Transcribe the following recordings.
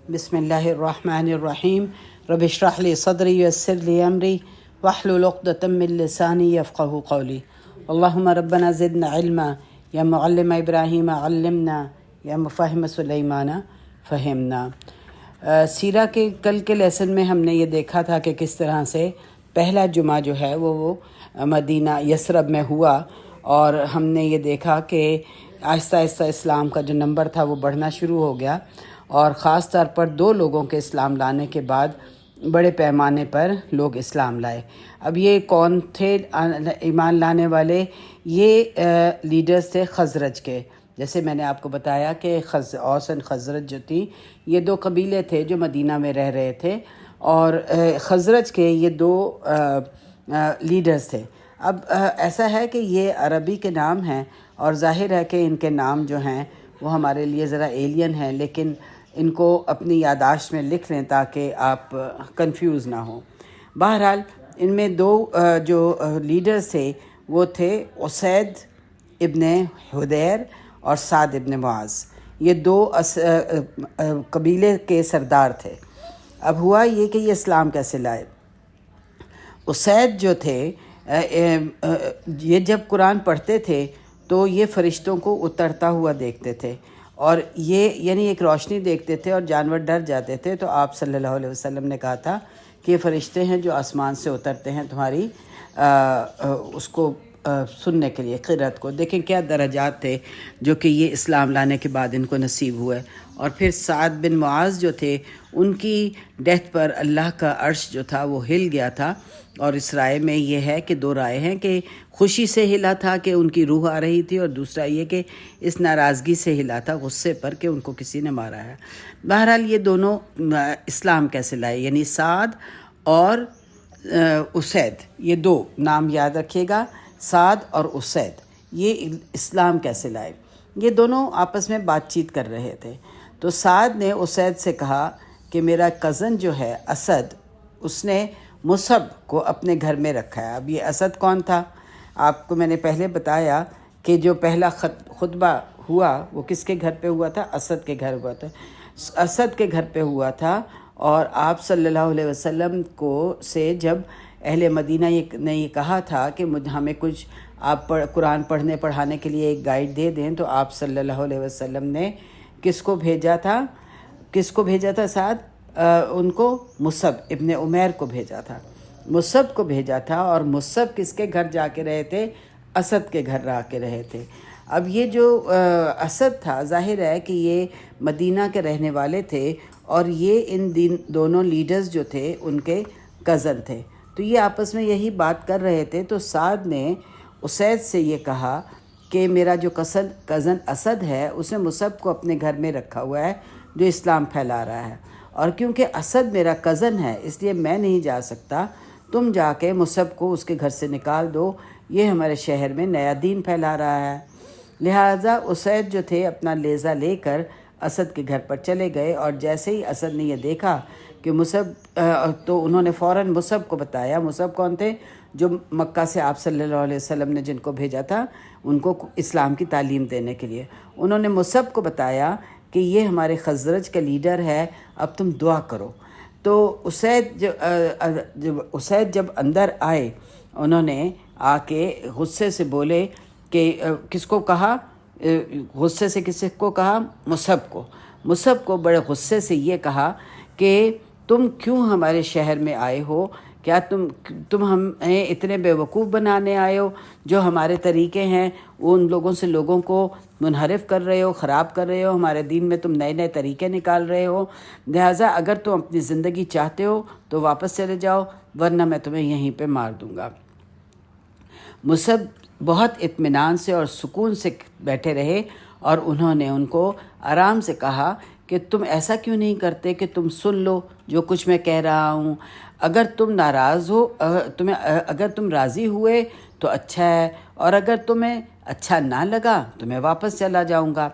بسم اللہ الرحمن الرحیم رب اشرح لی صدری ویسر لی امری واحلل عقدۃ من لسانی یفقهوا قولی اللہم ربنا زدنا علما یا معلم ابراہیم علمنا یا مفاہم سلیمان فہمنا۔ سیرہ کے کل کے لیسن میں ہم نے یہ دیکھا تھا کہ کس طرح سے پہلا جمعہ جو ہے وہ مدینہ یثرب میں ہوا، اور ہم نے یہ دیکھا کہ آہستہ آہستہ اسلام کا جو نمبر تھا وہ بڑھنا شروع ہو گیا، اور خاص طور پر دو لوگوں کے اسلام لانے کے بعد بڑے پیمانے پر لوگ اسلام لائے۔ اب یہ کون تھے ایمان لانے والے؟ یہ لیڈرز تھے خزرج کے۔ جیسے میں نے آپ کو بتایا کہ اوس اور خزرج جو تھی، یہ دو قبیلے تھے جو مدینہ میں رہ رہے تھے، اور خزرج کے یہ دو لیڈرز تھے۔ اب ایسا ہے کہ یہ عربی کے نام ہیں، اور ظاہر ہے کہ ان کے نام جو ہیں وہ ہمارے لیے ذرا ایلین ہیں، لیکن ان کو اپنی یادداشت میں لکھ لیں تاکہ آپ کنفیوز نہ ہوں۔ بہرحال ان میں دو جو لیڈرز تھے وہ تھے اسید ابن حدیر اور سعد ابن معاذ۔ یہ دو قبیلے کے سردار تھے۔ اب ہوا یہ کہ یہ اسلام کیسے لائے؟ اسید جو تھے یہ جب قرآن پڑھتے تھے تو یہ فرشتوں کو اترتا ہوا دیکھتے تھے، اور یہ یعنی ایک روشنی دیکھتے تھے اور جانور ڈر جاتے تھے۔ تو آپ صلی اللہ علیہ وسلم نے کہا تھا کہ یہ فرشتے ہیں جو آسمان سے اترتے ہیں تمہاری اس کو سننے کے لیے، قرأت کو۔ دیکھیں کیا درجات تھے جو کہ یہ اسلام لانے کے بعد ان کو نصیب ہوئے۔ اور پھر سعد بن معاذ جو تھے، ان کی ڈیتھ پر اللہ کا عرش جو تھا وہ ہل گیا تھا، اور اس رائے میں یہ ہے کہ دو رائے ہیں کہ خوشی سے ہلا تھا کہ ان کی روح آ رہی تھی، اور دوسرا یہ کہ اس ناراضگی سے ہلا تھا، غصے پر کہ ان کو کسی نے مارا ہے۔ بہرحال یہ دونوں اسلام کیسے لائے، یعنی سعد اور اسید، یہ دو نام یاد رکھیے گا، سعد اور اسید، یہ اسلام کیسے لائے؟ یہ دونوں آپس میں بات چیت کر رہے تھے۔ تو سعد نے اسید سے کہا کہ میرا کزن جو ہے اسد، اس نے مصعب کو اپنے گھر میں رکھا ہے۔ اب یہ اسد کون تھا؟ آپ کو میں نے پہلے بتایا کہ جو پہلا خطبہ ہوا وہ کس کے گھر پہ ہوا تھا؟ اسد کے گھر ہوا تھا، اسد کے گھر پہ ہوا تھا۔ اور آپ صلی اللہ علیہ وسلم کو سے جب اہل مدینہ نے یہ کہا تھا کہ ہمیں کچھ آپ قرآن پڑھنے پڑھانے کے لیے ایک گائیڈ دے دیں، تو آپ صلی اللہ علیہ وسلم نے کس کو بھیجا تھا سعد؟ ان کو مصعب ابن عمیر کو بھیجا تھا، مصعب کو بھیجا تھا۔ اور مصعب کس کے گھر جا کے رہے تھے؟ اسد کے گھر جا کے رہے تھے۔ اب یہ جو اسد تھا، ظاہر ہے کہ یہ مدینہ کے رہنے والے تھے، اور یہ ان دونوں لیڈرز جو تھے ان کے کزن تھے۔ تو یہ آپس میں یہی بات کر رہے تھے۔ تو سعد نے اسید سے یہ کہا کہ میرا جو کزن اسد ہے اس نے مصعب کو اپنے گھر میں رکھا ہوا ہے جو اسلام پھیلا رہا ہے، اور کیونکہ اسد میرا کزن ہے اس لیے میں نہیں جا سکتا، تم جا کے مصعب کو اس کے گھر سے نکال دو، یہ ہمارے شہر میں نیا دین پھیلا رہا ہے۔ لہٰذا اسید جو تھے اپنا لیزہ لے کر اسد کے گھر پر چلے گئے، اور جیسے ہی اسد نے یہ دیکھا کہ مصعب، تو انہوں نے فوراً مصعب کو بتایا۔ مصعب کون تھے؟ جو مکہ سے آپ صلی اللہ علیہ وسلم نے جن کو بھیجا تھا ان کو اسلام کی تعلیم دینے کے لیے۔ انہوں نے مصعب کو بتایا کہ یہ ہمارے خزرج کا لیڈر ہے، اب تم دعا کرو۔ تو اسید جب اندر آئے، انہوں نے آ کے غصے سے بولے کہ کس کو کہا؟ غصے سے کس کو کہا؟ مصعب کو بڑے غصے سے یہ کہا کہ تم کیوں ہمارے شہر میں آئے ہو؟ کیا تم ہمیں اتنے بیوقوف بنانے آئے ہو؟ جو ہمارے طریقے ہیں ان لوگوں سے لوگوں کو منحرف کر رہے ہو، خراب کر رہے ہو، ہمارے دین میں تم نئے نئے طریقے نکال رہے ہو۔ لہٰذا اگر تم اپنی زندگی چاہتے ہو تو واپس چلے جاؤ، ورنہ میں تمہیں یہیں پہ مار دوں گا۔ مصعب بہت اطمینان سے اور سکون سے بیٹھے رہے، اور انہوں نے ان کو آرام سے کہا کہ تم ایسا کیوں نہیں کرتے کہ تم سن لو جو کچھ میں کہہ رہا ہوں؟ اگر تم ناراض ہو، اگر تم راضی ہوئے تو اچھا ہے، اور اگر تمہیں اچھا نہ لگا تو میں واپس چلا جاؤں گا۔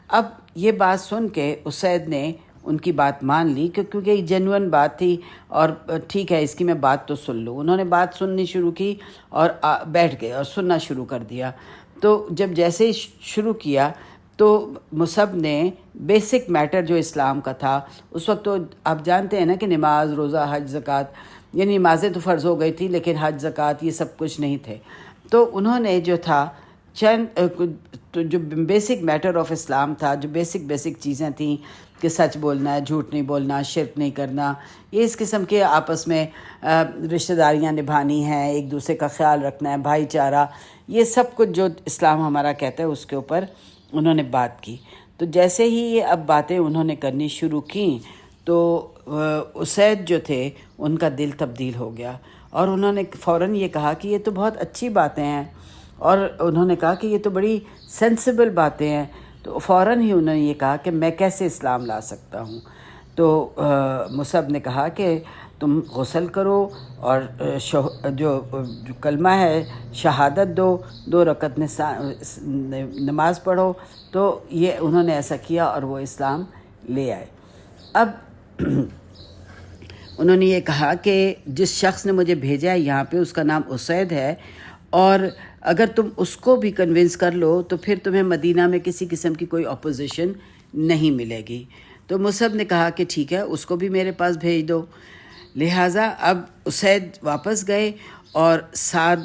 اب یہ بات سن کے اسید نے ان کی بات مان لی، کیونکہ یہ جینوئن بات تھی، اور ٹھیک ہے اس کی میں بات تو سن لوں۔ انہوں نے بات سننی شروع کی اور بیٹھ گئے اور سننا شروع کر دیا۔ تو جب جیسے ہی شروع کیا تو مصعب نے بیسک میٹر جو اسلام کا تھا اس وقت، تو آپ جانتے ہیں نا کہ نماز، روزہ، حج، زکوٰۃ، یعنی نمازیں تو فرض ہو گئی تھی لیکن حج، زکوٰۃ یہ سب کچھ نہیں تھے. تو انہوں نے جو تھا تو جو بیسک میٹر آف اسلام تھا، جو بیسک چیزیں تھیں کہ سچ بولنا ہے، جھوٹ نہیں بولنا، شرک نہیں کرنا، یہ اس قسم کے آپس میں رشتہ داریاں نبھانی ہیں، ایک دوسرے کا خیال رکھنا ہے، بھائی چارہ، یہ سب کچھ جو اسلام ہمارا کہتا ہے اس کے اوپر انہوں نے بات کی. تو جیسے ہی یہ اب باتیں انہوں نے کرنی شروع کیں تو اسید جو تھے ان کا دل تبدیل ہو گیا، اور انہوں نے فوراً یہ کہا کہ یہ تو بہت اچھی باتیں ہیں، اور انہوں نے کہا کہ یہ تو بڑی سینسیبل باتیں ہیں. تو فوراً ہی انہوں نے یہ کہا کہ میں کیسے اسلام لا سکتا ہوں. تو مصعب نے کہا کہ تم غسل کرو اور جو کلمہ ہے شہادت دو، 2 رکعت نماز پڑھو. تو یہ انہوں نے ایسا کیا اور وہ اسلام لے آئے. اب انہوں نے یہ کہا کہ جس شخص نے مجھے بھیجا ہے یہاں پہ، اس کا نام اسید ہے، اور اگر تم اس کو بھی کنونس کر لو تو پھر تمہیں مدینہ میں کسی قسم کی کوئی اپوزیشن نہیں ملے گی. تو مصعب نے کہا کہ ٹھیک ہے، اس کو بھی میرے پاس بھیج دو. لہٰذا اب اسید واپس گئے، اور سعد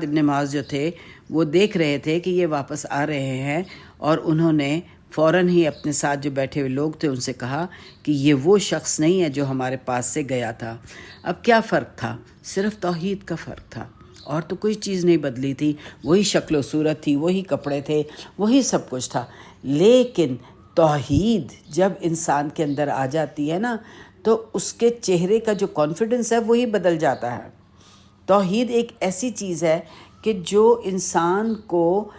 ابن معاذ جو تھے وہ دیکھ رہے تھے کہ یہ واپس آ رہے ہیں، اور انہوں نے فوراً ہی اپنے ساتھ جو بیٹھے ہوئے لوگ تھے ان سے کہا کہ یہ وہ شخص نہیں ہے جو ہمارے پاس سے گیا تھا. اب کیا فرق تھا؟ صرف توحید کا فرق تھا، اور تو کوئی چیز نہیں بدلی تھی. وہی شکل و صورت تھی، وہی کپڑے تھے، وہی سب کچھ تھا. لیکن توحید جب انسان کے اندر آ جاتی ہے نا تو اس کے چہرے کا جو کانفیڈنس ہے وہی بدل جاتا ہے. توحید ایک ایسی چیز ہے کہ جو انسان کو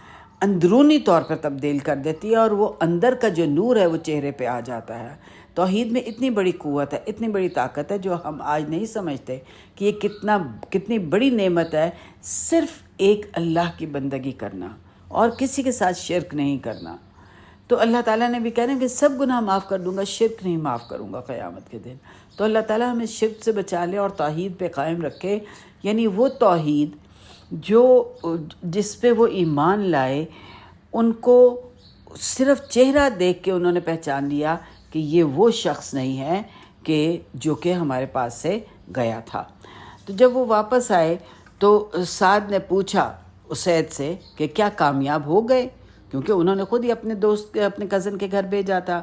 اندرونی طور پر تبدیل کر دیتی ہے، اور وہ اندر کا جو نور ہے وہ چہرے پہ آ جاتا ہے. توحید میں اتنی بڑی قوت ہے، اتنی بڑی طاقت ہے جو ہم آج نہیں سمجھتے کہ یہ کتنی بڑی نعمت ہے. صرف ایک اللہ کی بندگی کرنا اور کسی کے ساتھ شرک نہیں کرنا. تو اللہ تعالیٰ نے بھی کہنا کہ سب گناہ معاف کر دوں گا، شرک نہیں معاف کروں گا قیامت کے دن. تو اللہ تعالیٰ ہمیں شرک سے بچا لے اور توحید پہ قائم رکھے، یعنی وہ توحید جس پہ وہ ایمان لائے، ان کو صرف چہرہ دیکھ کے انہوں نے پہچان لیا کہ یہ وہ شخص نہیں ہے کہ جو کہ ہمارے پاس سے گیا تھا. تو جب وہ واپس آئے تو سعد نے پوچھا اسید سے کہ کیا کامیاب ہو گئے، کیونکہ انہوں نے خود ہی اپنے دوست اپنے کزن کے گھر بھیجا تھا.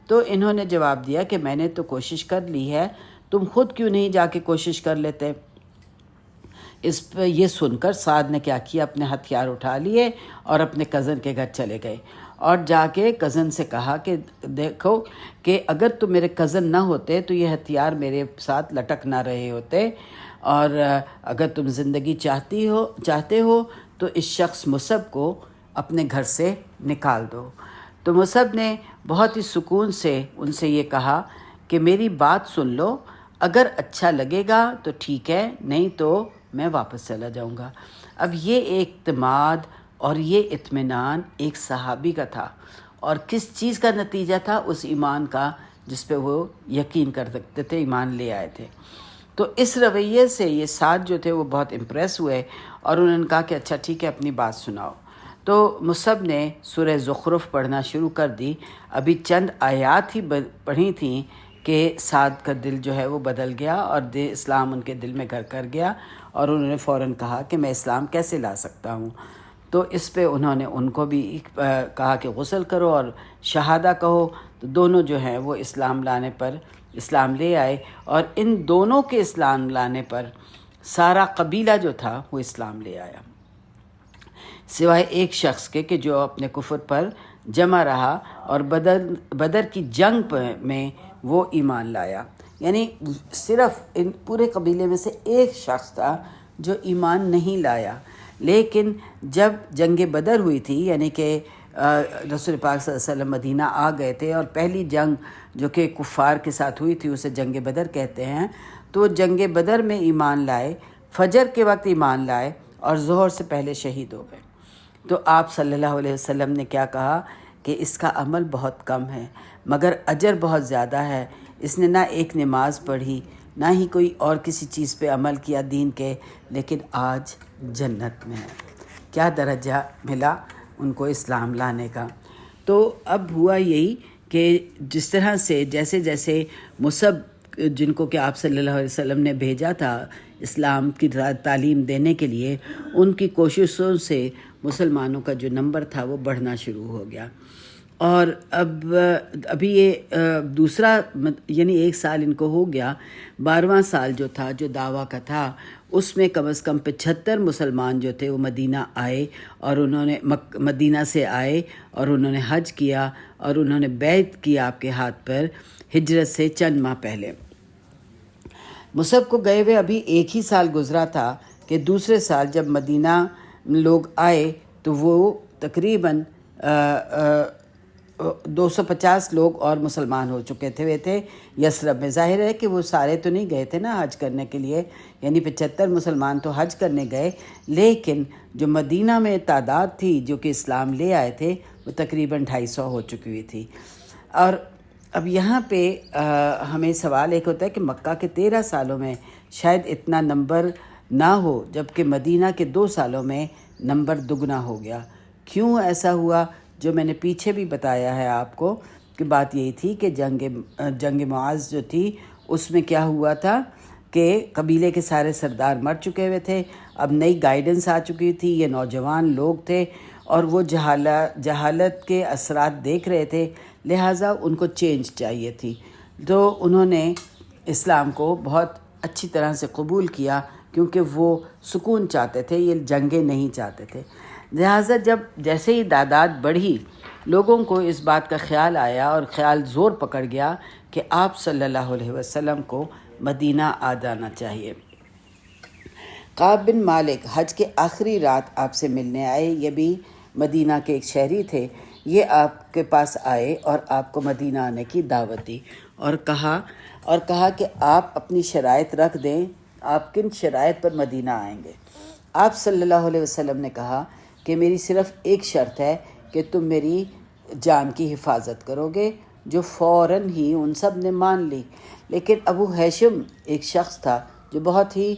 تو انہوں نے جواب دیا کہ میں نے تو کوشش کر لی ہے، تم خود کیوں نہیں جا کے کوشش کر لیتے. اس پہ یہ سن کر سعد نے کیا کیا، اپنے ہتھیار اٹھا لیے اور اپنے کزن کے گھر چلے گئے، اور جا کے کزن سے کہا کہ دیکھو کہ اگر تم میرے کزن نہ ہوتے تو یہ ہتھیار میرے ساتھ لٹک نہ رہے ہوتے، اور اگر تم زندگی چاہتے ہو تو اس شخص مصعب کو اپنے گھر سے نکال دو. تو مصعب نے بہت ہی سکون سے ان سے یہ کہا کہ میری بات سن لو، اگر اچھا لگے گا تو ٹھیک ہے، نہیں تو میں واپس چلا جاؤں گا. اب یہ اعتماد اور یہ اطمینان ایک صحابی کا تھا، اور کس چیز کا نتیجہ تھا؟ اس ایمان کا جس پہ وہ یقین کر سکتے تھے، ایمان لے آئے تھے. تو اس رویے سے یہ سعد جو تھے وہ بہت امپریس ہوئے، اور انہوں نے کہا کہ اچھا ٹھیک ہے، اپنی بات سناؤ. تو مصعب نے سورہ زخرف پڑھنا شروع کر دی. ابھی چند آیات ہی پڑھی تھیں کہ سعد کا دل جو ہے وہ بدل گیا، اور اسلام ان کے دل میں گھر کر گیا، اور انہوں نے فوراً کہا کہ میں اسلام کیسے لا سکتا ہوں. تو اس پہ انہوں نے ان کو بھی کہا کہ غسل کرو اور شہادہ کہو. تو دونوں جو ہیں وہ اسلام لانے پر اسلام لے آئے، اور ان دونوں کے اسلام لانے پر سارا قبیلہ جو تھا وہ اسلام لے آیا، سوائے ایک شخص کے کہ جو اپنے کفر پر جمع رہا اور بدر کی جنگ میں وہ ایمان لایا. یعنی صرف ان پورے قبیلے میں سے ایک شخص تھا جو ایمان نہیں لایا. لیکن جب جنگ بدر ہوئی تھی، یعنی کہ رسول پاک صلی اللہ علیہ وسلم مدینہ آ گئے تھے، اور پہلی جنگ جو کہ کفار کے ساتھ ہوئی تھی اسے جنگ بدر کہتے ہیں، تو جنگ بدر میں ایمان لائے، فجر کے وقت ایمان لائے، اور ظہر سے پہلے شہید ہو گئے. تو آپ صلی اللہ علیہ وسلم نے کیا کہا کہ اس کا عمل بہت کم ہے مگر اجر بہت زیادہ ہے. اس نے نہ ایک نماز پڑھی، نہ ہی کوئی اور کسی چیز پہ عمل کیا دین کے، لیکن آج جنت میں ہے. کیا درجہ ملا ان کو اسلام لانے کا۔ تو اب ہوا یہی کہ جس طرح سے جیسے جیسے مصعب جن کو کہ آپ صلی اللہ علیہ وسلم نے بھیجا تھا اسلام کی تعلیم دینے کے لیے، ان کی کوششوں سے مسلمانوں کا جو نمبر تھا وہ بڑھنا شروع ہو گیا۔ اور ابھی یہ دوسرا یعنی 1 سال ان کو ہو گیا، 12واں سال جو تھا جو دعویٰ کا تھا، اس میں کم از کم 75 مسلمان جو تھے وہ مدینہ آئے، اور انہوں نے مدینہ سے آئے اور انہوں نے حج کیا اور انہوں نے بیعت کیا آپ کے ہاتھ پر ہجرت سے چند ماہ پہلے۔ مصعب کو گئے ہوئے ابھی 1 ہی سال گزرا تھا کہ دوسرے سال جب مدینہ لوگ آئے تو وہ تقریباً 250 لوگ اور مسلمان ہو چکے تھے یثرب میں۔ ظاہر ہے کہ وہ سارے تو نہیں گئے تھے نا حج کرنے کے لیے، یعنی 75 مسلمان تو حج کرنے گئے، لیکن جو مدینہ میں تعداد تھی جو کہ اسلام لے آئے تھے وہ تقریباً 250 ہو چکی ہوئی تھی۔ اور اب یہاں پہ ہمیں سوال ایک ہوتا ہے کہ مکہ کے 13 سالوں میں شاید اتنا نمبر نہ ہو، جبکہ مدینہ کے 2 سالوں میں نمبر دگنا ہو گیا۔ کیوں ایسا ہوا؟ جو میں نے پیچھے بھی بتایا ہے آپ کو کہ بات یہی تھی کہ جنگ معاذ جو تھی اس میں کیا ہوا تھا کہ قبیلے کے سارے سردار مر چکے ہوئے تھے، اب نئی گائیڈنس آ چکی تھی، یہ نوجوان لوگ تھے اور وہ جہالت کے اثرات دیکھ رہے تھے، لہٰذا ان کو چینج چاہیے تھی۔ تو انہوں نے اسلام کو بہت اچھی طرح سے قبول کیا کیونکہ وہ سکون چاہتے تھے، یہ جنگیں نہیں چاہتے تھے۔ لہٰذا جیسے ہی تعداد بڑھی، لوگوں کو اس بات کا خیال آیا اور خیال زور پکڑ گیا کہ آپ صلی اللہ علیہ وسلم کو مدینہ آ جانا چاہیے۔ کعب بن مالک حج کے آخری رات آپ سے ملنے آئے، یہ بھی مدینہ کے ایک شہری تھے۔ یہ آپ کے پاس آئے اور آپ کو مدینہ آنے کی دعوت دی اور کہا کہ آپ اپنی شرائط رکھ دیں، آپ کن شرائط پر مدینہ آئیں گے۔ آپ صلی اللہ علیہ وسلم نے کہا کہ میری صرف ایک شرط ہے کہ تم میری جان کی حفاظت کرو گے، جو فوراً ہی ان سب نے مان لی۔ لیکن ابو ہیشم ایک شخص تھا جو بہت ہی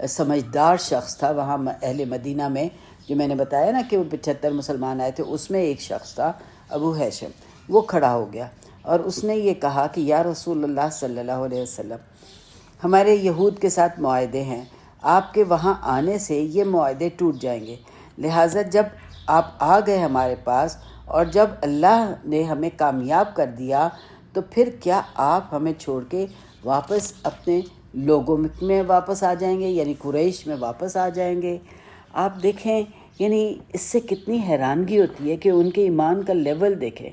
سمجھدار شخص تھا وہاں اہل مدینہ میں، جو میں نے بتایا نا کہ وہ 75 مسلمان آئے تھے، اس میں ایک شخص تھا ابو ہیشم، وہ کھڑا ہو گیا اور اس نے یہ کہا کہ یا رسول اللہ صلی اللہ علیہ وسلم، ہمارے یہود کے ساتھ معاہدے ہیں، آپ کے وہاں آنے سے یہ معاہدے ٹوٹ جائیں گے، لہٰذا جب آپ آ گئے ہمارے پاس اور جب اللہ نے ہمیں کامیاب کر دیا تو پھر کیا آپ ہمیں چھوڑ کے واپس اپنے لوگوں میں واپس آ جائیں گے، یعنی قریش میں واپس آ جائیں گے؟ آپ دیکھیں یعنی اس سے کتنی حیرانگی ہوتی ہے کہ ان کے ایمان کا لیول دیکھیں۔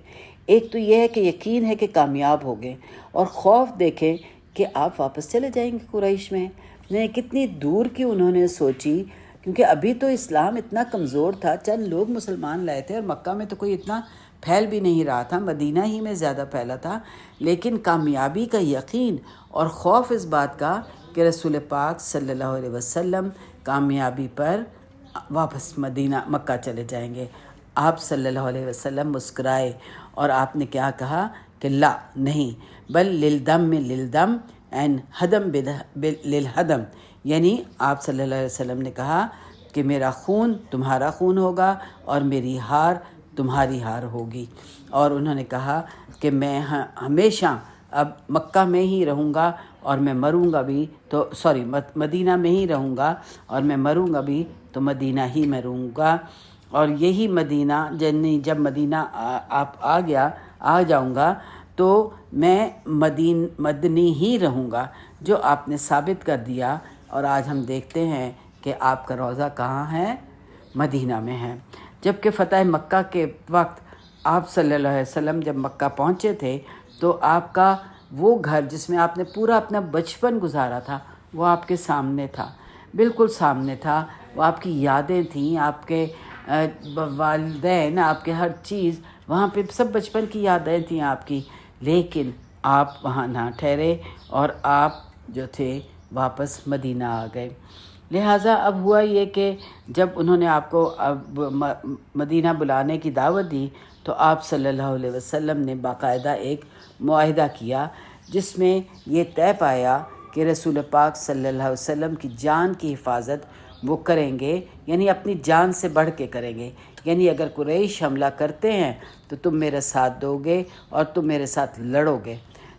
ایک تو یہ ہے کہ یقین ہے کہ کامیاب ہو گئے، اور خوف دیکھیں کہ آپ واپس چلے جائیں گے قریش میں۔ کتنی دور کی انہوں نے سوچی، کیونکہ ابھی تو اسلام اتنا کمزور تھا، چند لوگ مسلمان لائے تھے اور مکہ میں تو کوئی اتنا پھیل بھی نہیں رہا تھا، مدینہ ہی میں زیادہ پھیلا تھا، لیکن کامیابی کا یقین اور خوف اس بات کا کہ رسول پاک صلی اللہ علیہ وسلم کامیابی پر واپس مکہ چلے جائیں گے۔ آپ صلی اللہ علیہ وسلم مسکرائے اور آپ نے کیا کہا کہ لا، نہیں، بل للدم للدم اینڈ ہدم للہدم، یعنی آپ صلی اللہ علیہ وسلم نے کہا کہ میرا خون تمہارا خون ہوگا اور میری ہار تمہاری ہار ہوگی، اور انہوں نے کہا کہ میں ہمیشہ اب مکہ میں ہی رہوں گا اور میں مروں گا بھی تو مدینہ میں ہی رہوں گا اور میں مروں گا بھی تو مدینہ ہی میں رہوں گا، اور یہی مدینہ جب مدینہ آپ آ جاؤں گا تو میں مدنی ہی رہوں گا، جو آپ نے ثابت کر دیا۔ اور آج ہم دیکھتے ہیں کہ آپ کا روضہ کہاں ہے؟ مدینہ میں ہے۔ جبکہ فتح مکہ کے وقت آپ صلی اللہ علیہ وسلم جب مکہ پہنچے تھے تو آپ کا وہ گھر جس میں آپ نے پورا اپنا بچپن گزارا تھا وہ آپ کے سامنے تھا، بالکل سامنے تھا، وہ آپ کی یادیں تھیں، آپ کے والدین، آپ کے ہر چیز وہاں پہ سب بچپن کی یادیں تھیں آپ کی، لیکن آپ وہاں نہ ٹھہرے اور آپ جو تھے واپس مدینہ آ گئے۔ لہٰذا اب ہوا یہ کہ جب انہوں نے آپ کو مدینہ بلانے کی دعوت دی تو آپ صلی اللہ علیہ وسلم نے باقاعدہ ایک معاہدہ کیا جس میں یہ طے پایا کہ رسول پاک صلی اللہ علیہ وسلم کی جان کی حفاظت وہ کریں گے، یعنی اپنی جان سے بڑھ کے کریں گے، یعنی اگر قریش حملہ کرتے ہیں تو تم میرے ساتھ دو گے اور تم میرے ساتھ لڑو گے۔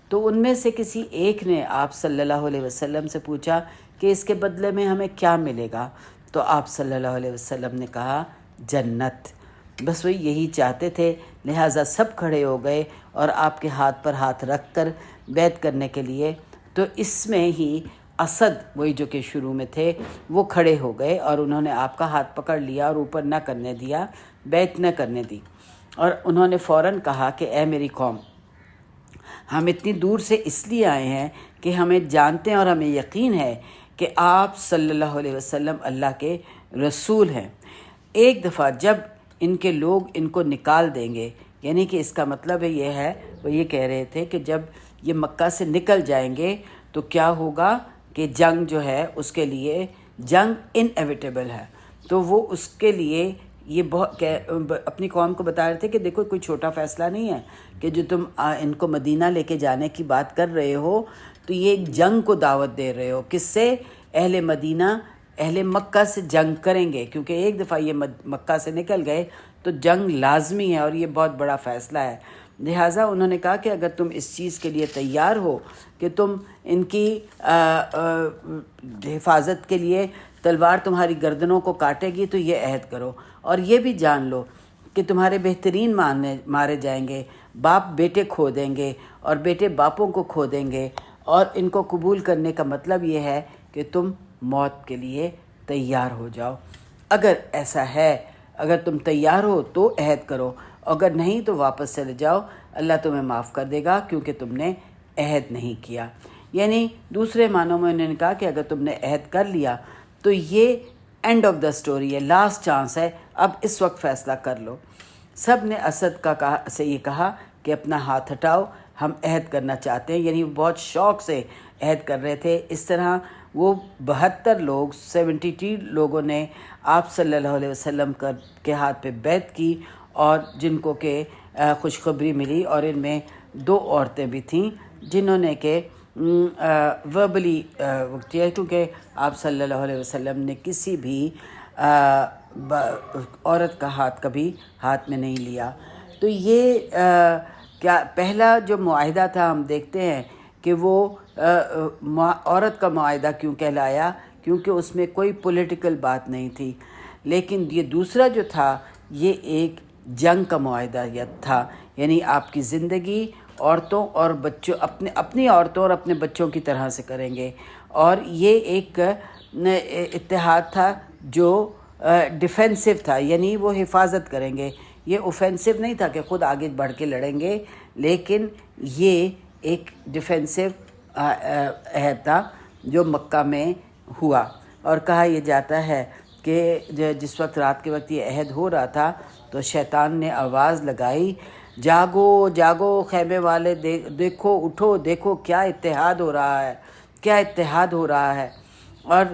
تو ان میں سے کسی ایک نے آپ صلی اللہ علیہ وسلم سے پوچھا کہ اس کے بدلے میں ہمیں کیا ملے گا؟ تو آپ صلی اللہ علیہ وسلم نے کہا جنت۔ بس وہ یہی چاہتے تھے، لہٰذا سب کھڑے ہو گئے اور آپ کے ہاتھ پر ہاتھ رکھ کر بیعت کرنے کے لیے۔ تو اس میں ہی اسد، وہی جو کہ شروع میں تھے، وہ کھڑے ہو گئے اور انہوں نے آپ کا ہاتھ پکڑ لیا اور اوپر نہ کرنے دیا، بیعت نہ کرنے دی، اور انہوں نے فوراً کہا کہ اے میری قوم، ہم اتنی دور سے اس لیے آئے ہیں کہ ہمیں جانتے ہیں اور ہمیں یقین ہے کہ آپ صلی اللہ علیہ وسلم اللہ کے رسول ہیں۔ ایک دفعہ جب ان کے لوگ ان کو نکال دیں گے، یعنی کہ اس کا مطلب یہ ہے، وہ یہ کہہ رہے تھے کہ جب یہ مکہ سے نکل جائیں گے تو کیا ہوگا کہ جنگ جو ہے اس کے لیے جنگ انیویٹیبل ہے، تو وہ اس کے لیے یہ بہت اپنی قوم کو بتا رہے تھے کہ دیکھو کوئی چھوٹا فیصلہ نہیں ہے کہ جو تم ان کو مدینہ لے کے جانے کی بات کر رہے ہو، تو یہ ایک جنگ کو دعوت دے رہے ہو۔ کس سے؟ اہل مدینہ اہل مکہ سے جنگ کریں گے، کیونکہ ایک دفعہ یہ مکہ سے نکل گئے تو جنگ لازمی ہے اور یہ بہت بڑا فیصلہ ہے۔ لہٰذا انہوں نے کہا کہ اگر تم اس چیز کے لیے تیار ہو کہ تم ان کی حفاظت کے لیے تلوار تمہاری گردنوں کو کاٹے گی تو یہ عہد کرو، اور یہ بھی جان لو کہ تمہارے بہترین مارے جائیں گے، باپ بیٹے کھو دیں گے اور بیٹے باپوں کو کھو دیں گے، اور ان کو قبول کرنے کا مطلب یہ ہے کہ تم موت کے لیے تیار ہو جاؤ۔ اگر ایسا ہے، اگر تم تیار ہو تو عہد کرو، اگر نہیں تو واپس چلے جاؤ، اللہ تمہیں معاف کر دے گا کیونکہ تم نے عہد نہیں کیا۔ یعنی دوسرے معنوں میں انہوں نے کہا کہ اگر تم نے عہد کر لیا تو یہ اینڈ آف دا سٹوری ہے، لاسٹ چانس ہے، اب اس وقت فیصلہ کر لو۔ سب نے اسد سے یہ کہا کہ اپنا ہاتھ ہٹاؤ، ہم عہد کرنا چاہتے ہیں، یعنی وہ بہت شوق سے عہد کر رہے تھے۔ اس طرح وہ 72 لوگ، 72 لوگوں نے آپ صلی اللہ علیہ وسلم کے ہاتھ پہ بیعت کی، اور جن کو کہ خوشخبری ملی، اور ان میں 2 عورتیں بھی تھیں جنہوں نے کہ وربلی کیا، کیونکہ آپ صلی اللہ علیہ وسلم نے کسی بھی عورت کا ہاتھ کبھی ہاتھ میں نہیں لیا۔ تو یہ کیا پہلا جو معاہدہ تھا، ہم دیکھتے ہیں کہ وہ عورت کا معاہدہ کیوں کہلایا، کیونکہ اس میں کوئی پولیٹیکل بات نہیں تھی۔ لیکن یہ دوسرا جو تھا یہ ایک جنگ کا معاہدہ تھا، یعنی آپ کی زندگی عورتوں اور بچوں، اپنی عورتوں اور اپنے بچوں کی طرح سے کریں گے، اور یہ ایک اتحاد تھا جو ڈیفینسو تھا، یعنی وہ حفاظت کریں گے۔ یہ اوفینسو نہیں تھا کہ خود آگے بڑھ کے لڑیں گے، لیکن یہ ایک ڈیفینسو عہد تھا جو مکہ میں ہوا۔ اور کہا یہ جاتا ہے کہ جس وقت رات کے وقت یہ عہد ہو رہا تھا تو شیطان نے آواز لگائی، جاگو جاگو خیمے والے، دیکھو اٹھو، دیکھو کیا اتحاد ہو رہا ہے، کیا اتحاد ہو رہا ہے۔ اور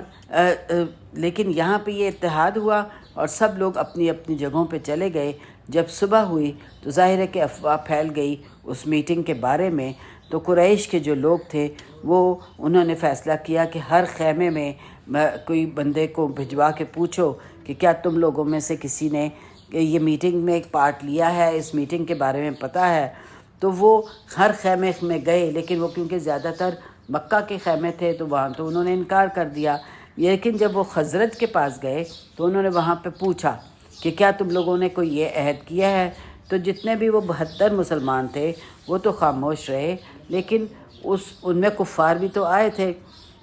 لیکن یہاں پہ یہ اتحاد ہوا اور سب لوگ اپنی اپنی جگہوں پہ چلے گئے۔ جب صبح ہوئی تو ظاہر ہے کہ افواہ پھیل گئی اس میٹنگ کے بارے میں، تو قریش کے جو لوگ تھے انہوں نے فیصلہ کیا کہ ہر خیمے میں کوئی بندے کو بھجوا کے پوچھو کہ کیا تم لوگوں میں سے کسی نے یہ میٹنگ میں ایک پارٹ لیا ہے، اس میٹنگ کے بارے میں پتہ ہے۔ تو وہ ہر خیمے میں گئے، لیکن وہ کیونکہ زیادہ تر مکہ کے خیمے تھے تو وہاں تو انہوں نے انکار کر دیا۔ لیکن جب وہ خزرج کے پاس گئے تو انہوں نے وہاں پہ پوچھا کہ کیا تم لوگوں نے کوئی یہ عہد کیا ہے؟ تو جتنے بھی وہ 72 مسلمان تھے وہ تو خاموش رہے، لیکن ان میں کفار بھی تو آئے تھے،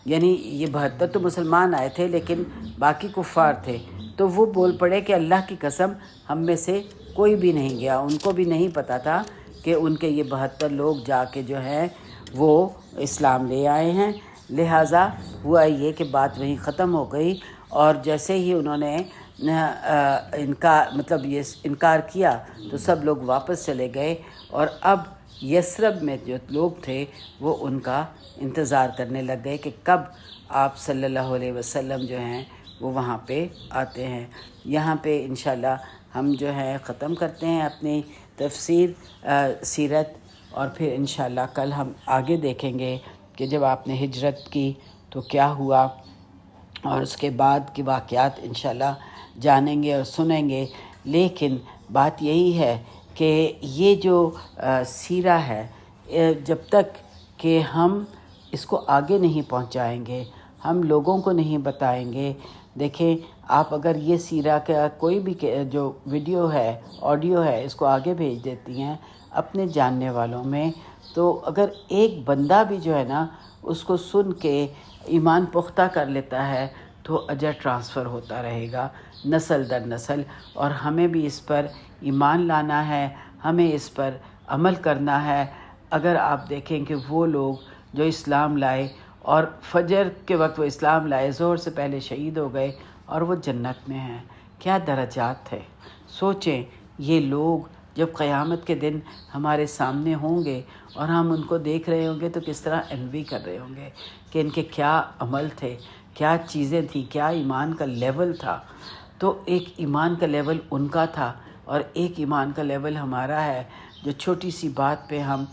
یعنی یہ 72 تو مسلمان آئے تھے لیکن باقی کفار تھے۔ تو وہ بول پڑے کہ اللہ کی قسم ہم میں سے کوئی بھی نہیں گیا، ان کو بھی نہیں پتہ تھا کہ ان کے یہ 72 لوگ جا کے جو ہیں وہ اسلام لے آئے ہیں۔ لہٰذا ہوا یہ کہ بات وہیں ختم ہو گئی، اور جیسے ہی انہوں نے انکار کیا تو سب لوگ واپس چلے گئے، اور اب یثرب میں جو لوگ تھے وہ ان کا انتظار کرنے لگ گئے کہ کب آپ صلی اللہ علیہ وسلم جو ہیں وہ وہاں پہ آتے ہیں۔ یہاں پہ انشاءاللہ ہم جو ہے ختم کرتے ہیں اپنی تفسیر سیرت، اور پھر انشاءاللہ کل ہم آگے دیکھیں گے کہ جب آپ نے ہجرت کی تو کیا ہوا، اور اس کے بعد کے واقعات انشاءاللہ جانیں گے اور سنیں گے۔ لیکن بات یہی ہے کہ یہ جو سیرہ ہے، جب تک کہ ہم اس کو آگے نہیں پہنچائیں گے، ہم لوگوں کو نہیں بتائیں گے. دیکھیں آپ اگر یہ سیرہ کا کوئی بھی جو ویڈیو ہے، آڈیو ہے، اس کو آگے بھیج دیتی ہیں اپنے جاننے والوں میں، تو اگر ایک بندہ بھی جو ہے نا اس کو سن کے ایمان پختہ کر لیتا ہے تو اجر ٹرانسفر ہوتا رہے گا نسل در نسل. اور ہمیں بھی اس پر ایمان لانا ہے، ہمیں اس پر عمل کرنا ہے. اگر آپ دیکھیں کہ وہ لوگ جو اسلام لائے اور فجر کے وقت وہ اسلام لائے، ظہر سے پہلے شہید ہو گئے اور وہ جنت میں ہیں، کیا درجات تھے. سوچیں یہ لوگ جب قیامت کے دن ہمارے سامنے ہوں گے اور ہم ان کو دیکھ رہے ہوں گے تو کس طرح انوی کر رہے ہوں گے کہ ان کے کیا عمل تھے، کیا چیزیں تھیں، کیا ایمان کا لیول تھا. تو ایک ایمان کا لیول ان کا تھا اور ایک ایمان کا لیول ہمارا ہے، جو چھوٹی سی بات پہ ہم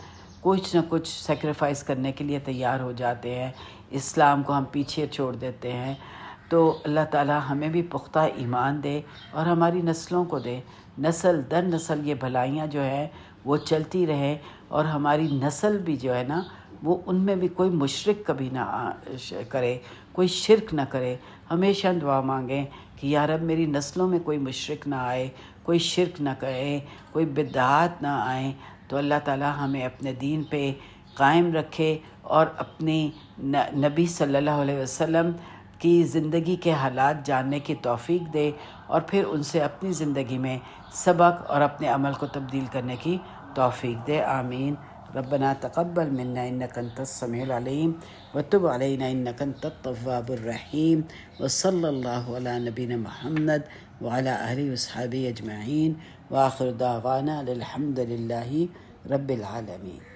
کچھ نہ کچھ سیکریفائس کرنے کے لیے تیار ہو جاتے ہیں، اسلام کو ہم پیچھے چھوڑ دیتے ہیں. تو اللہ تعالی ہمیں بھی پختہ ایمان دے اور ہماری نسلوں کو دے، نسل در نسل یہ بھلائیاں جو ہیں وہ چلتی رہیں، اور ہماری نسل بھی جو ہے نا وہ ان میں بھی کوئی مشرک کبھی نہ کرے، کوئی شرک نہ کرے. ہمیشہ دعا مانگیں کہ یا رب میری نسلوں میں کوئی مشرک نہ آئے، کوئی شرک نہ کرے، کوئی بدعات نہ آئیں. تو اللہ تعالی ہمیں اپنے دین پہ قائم رکھے اور اپنی نبی صلی اللہ علیہ وسلم کی زندگی کے حالات جاننے کی توفیق دے، اور پھر ان سے اپنی زندگی میں سبق اور اپنے عمل کو تبدیل کرنے کی توفیق دے. آمین. ربنا تقبل منا انك انت السميع العليم وتب علينا انك انت التواب الرحيم وصلى الله على نبينا محمد وعلى اله وصحبه اجمعين واخر دعوانا الحمد لله رب العالمين.